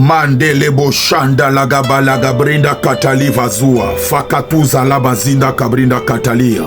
Mandelebo Shanda Lagaba Lagabrinda Kataliva Zua Fakatuza Labazinda Kabrinda Katalia.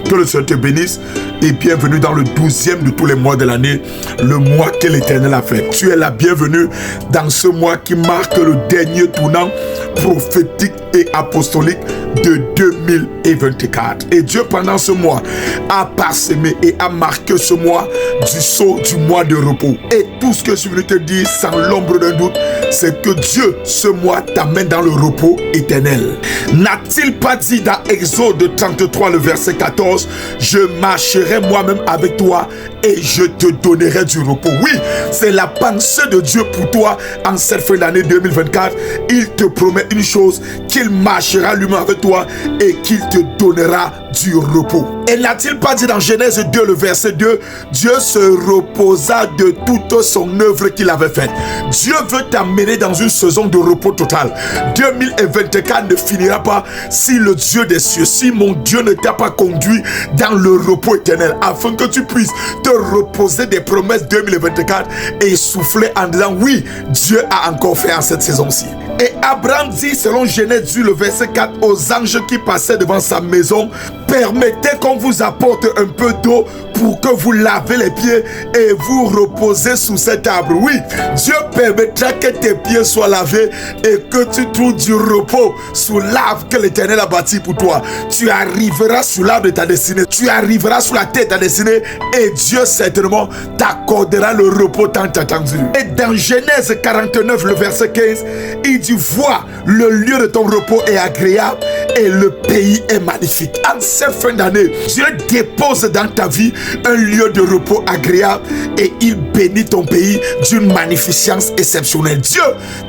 Que le Seigneur te bénisse et bienvenue dans le 12e de tous les mois de l'année, le mois que l'Éternel a fait. Tu es la bienvenue dans ce mois qui marque le dernier tournant prophétique et apostolique de 2024. Et Dieu, pendant ce mois, a parsemé et a marqué ce mois du sceau du mois de repos. Et tout ce que je voulais te dire sans l'ombre d'un doute, c'est que Dieu, ce mois, t'amène dans le repos éternel. N'a-t-il pas dit dans Exode 33, le verset 14, « Je marcherai moi-même avec toi et je te donnerai du repos. » Oui, c'est la pensée de Dieu pour toi en cette fin d'année 2024. Il te promet une chose, qu'il marchera lui-même avec toi et qu'il te donnera du repos. Et n'a-t-il pas dit dans Genèse 2, le verset 2, Dieu se reposa de toute son œuvre qu'il avait faite. Dieu veut t'amener dans une saison de repos total. 2024 ne finira pas si le Dieu des cieux, si mon Dieu ne t'a pas conduit dans le repos éternel, afin que tu puisses te reposer des promesses 2024 et souffler en disant oui, Dieu a encore fait en cette saison-ci. Et Abraham dit, selon Genèse 2, le verset 4, aux anges qui passaient devant sa maison, permettez qu'on vous apporte un peu d'eau pour que vous lavez les pieds et vous reposez sous cet arbre. Oui, Dieu permettra que tes pieds soient lavés et que tu trouves du repos sous l'arbre que l'Éternel a bâti pour toi. Tu arriveras sous l'arbre de ta destinée, tu arriveras sous la tête de ta destinée et Dieu certainement t'accordera le repos tant attendu. Et dans Genèse 49, le verset 15, il dit, vois, le lieu de ton repos est agréable et le pays est magnifique. En cette fin d'année, Dieu dépose dans ta vie un lieu de repos agréable et il bénit ton pays d'une magnificence exceptionnelle. Dieu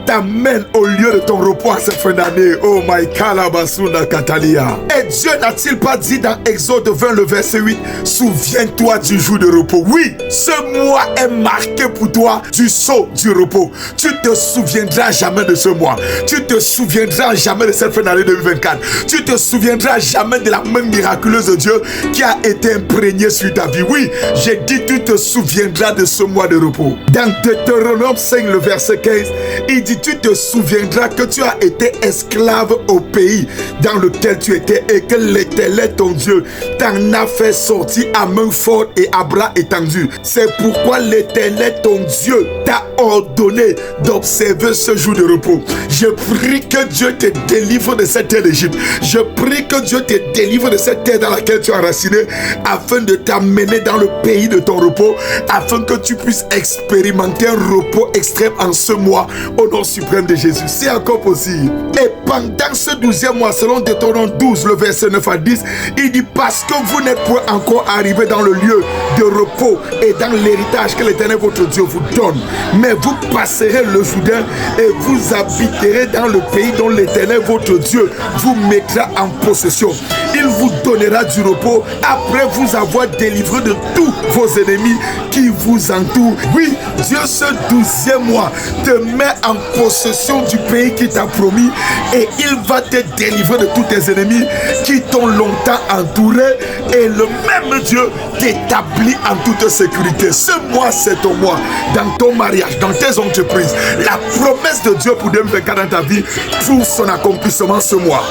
t'amène au lieu de ton repos en cette fin d'année. Oh my kalabasunda katalia. Et Dieu n'a-t-il pas dit dans Exode 20, le verset 8, souviens-toi du jour de repos. Oui, ce mois est marqué pour toi du sceau du repos. Tu te souviendras jamais de ce mois. Tu te souviendras jamais de cette fin d'année 2024. Tu te souviendras jamais de la main miraculeuse de Dieu qui a été imprégnée sur ta vie. Oui, j'ai dit tu te souviendras de ce mois de repos. Dans Deutéronome 5, le verset 15, il dit tu te souviendras que tu as été esclave au pays dans lequel tu étais et que l'Éternel ton Dieu t'en a fait sortir à main forte et à bras étendus. C'est pourquoi l'Éternel ton Dieu t'a ordonné d'observer ce jour de repos. Je prie que Dieu te délivre de cette terre d'Égypte. Je prie que Dieu te délivre de cette terre dans laquelle tu es enraciné afin de t'amener dans le pays de ton repos, afin que tu puisses expérimenter un repos extrême en ce mois au nom suprême de Jésus. C'est encore possible. Et pendant ce 12e mois, selon Deutéronome 12, le verset 9 à 10, il dit parce que vous n'êtes point encore arrivé dans le lieu de repos et dans l'héritage que l'Éternel votre Dieu vous donne, mais vous passerez le Jourdain et vous habiterez dans le pays dont l'Éternel votre Dieu vous mettra en possession. Il vous donnera du repos après vous avoir délivré de tous vos ennemis qui vous entourent. Oui, Dieu ce 12e mois te met en possession du pays qu'il t'a promis et il va te délivrer de tous tes ennemis qui t'ont longtemps entouré et le même Dieu t'établit en toute sécurité. Ce mois, c'est ton mois. Dans ton mariage, dans tes entreprises, la promesse de Dieu pour 2024 dans ta vie trouve son accomplissement ce mois.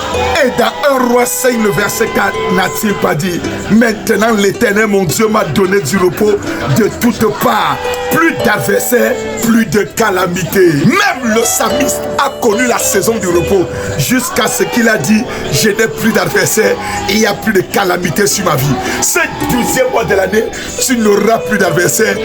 Et dans 1 Roi 5, le verset 4, n'a-t-il pas dit maintenant l'Éternel mon Dieu m'a donné du repos de toutes parts, plus d'adversaires, plus de calamités. Même le psalmiste a connu la saison du repos jusqu'à ce qu'il a dit je n'ai plus d'adversaires et il n'y a plus de calamités sur ma vie. Ce 12e mois de l'année, tu n'auras plus d'adversaires,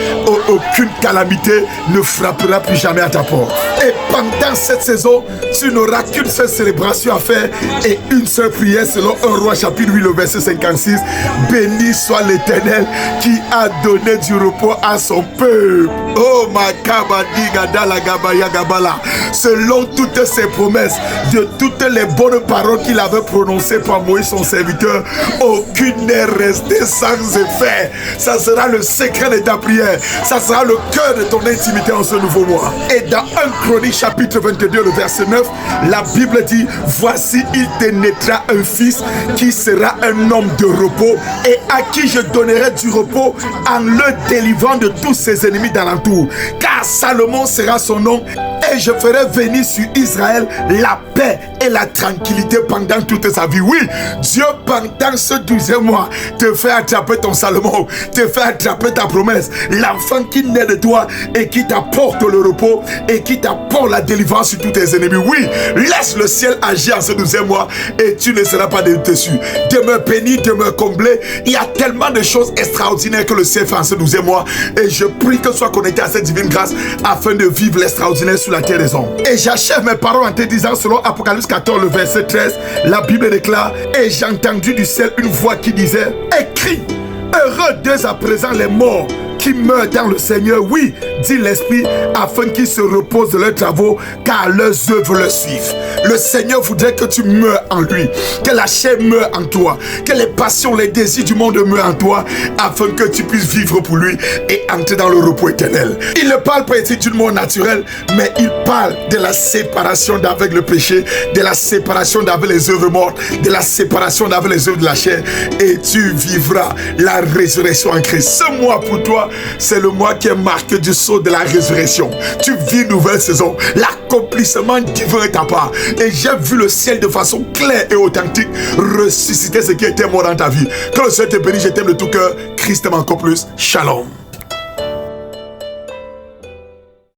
aucune calamité ne frappera plus jamais à ta porte. Et pendant cette saison, tu n'auras qu'une seule célébration à faire et une seule prière selon 1 Roi chapitre 8, le verset 56. Béni soit l'Éternel qui a donné du repos à son peuple. Oh ma kabadiga dala gabaya gabala. Selon toutes ses promesses, de toutes les bonnes paroles qu'il avait prononcées par Moïse son serviteur, aucune n'est restée sans effet. Ça sera le secret de ta prière. Ça sera le cœur de ton intimité en ce nouveau mois. Et dans 1 Chronique chapitre 22, le verset 9, la Bible dit voici il te naîtra un fils qui sera un homme de repos et à qui je donnerai du repos en le délivrant de tous ses ennemis d'alentour. Car Salomon sera son nom et je ferai venir sur Israël la paix et la tranquillité pendant toute sa vie. Oui, Dieu pendant ce 12e mois te fait attraper ton Salomon, te fait attraper ta promesse, l'enfant qui naît de toi et qui t'apporte le repos et qui t'apporte la délivrance sur tous tes ennemis. Oui, laisse le ciel agir en ce 12e mois et tu ne seras pas déçu. Demeure béni, demeure comblé. Il y a tellement de choses extraordinaires que le ciel fait en ce 12e mois et je prie que tu sois connecté à cette divine grâce afin de vivre l'extraordinaire sur la terre des hommes. Et j'achève mes paroles en te disant, selon Apocalypse 14, le verset 13, la Bible déclare: et j'ai entendu du ciel une voix qui disait: écris, heureux dès à présent les morts qui meurent dans le Seigneur, oui, dit l'Esprit, afin qu'ils se reposent de leurs travaux, car leurs œuvres le suivent. Le Seigneur voudrait que tu meurs en lui, que la chair meure en toi, que les passions, les désirs du monde meurent en toi, afin que tu puisses vivre pour lui et entrer dans le repos éternel. Il ne parle pas ici d'une mort naturelle, mais il parle de la séparation d'avec le péché, de la séparation d'avec les œuvres mortes, de la séparation d'avec les œuvres de la chair, et tu vivras la résurrection en Christ. Ce mois pour toi, c'est le mois qui est marqué du sceau de la résurrection. Tu vis une nouvelle saison. L'accomplissement divin est ta part. Et j'ai vu le ciel de façon claire et authentique ressusciter ce qui était mort dans ta vie. Que le Seigneur te bénisse, je t'aime de tout cœur. Christ t'aime encore plus. Shalom.